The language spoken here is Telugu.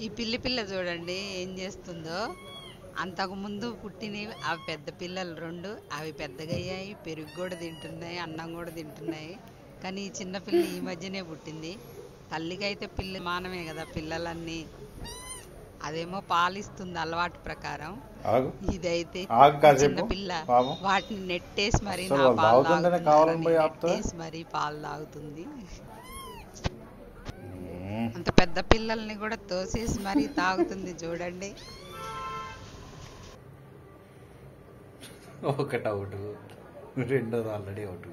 ఈ పిల్లి పిల్ల చూడండి ఏం చేస్తుందో. అంతకుముందు పుట్టినవి అవి పెద్ద పిల్లలు రెండు, అవి పెద్దగా అయ్యాయి, పెరుగు కూడా తింటున్నాయి, అన్నం కూడా తింటున్నాయి. కానీ ఈ చిన్న పిల్ల ఈ మధ్యనే పుట్టింది. తల్లికైతే పిల్ల మానమే కదా పిల్లలన్నీ. అదేమో పాలిస్తుంది అలవాటు ప్రకారం. ఇదైతే చిన్న పిల్ల వాటిని నెట్టేసి మరి నా పాలు తాగుతుంది, నెట్టేసి మరి పాలు తాగుతుంది. అంత పెద్ద పిల్లల్ని కూడా తోసేసి మరీ తాగుతుంది చూడండి. ఒకటి అవుట్, రెండోది ఆల్రెడీ అవుట్.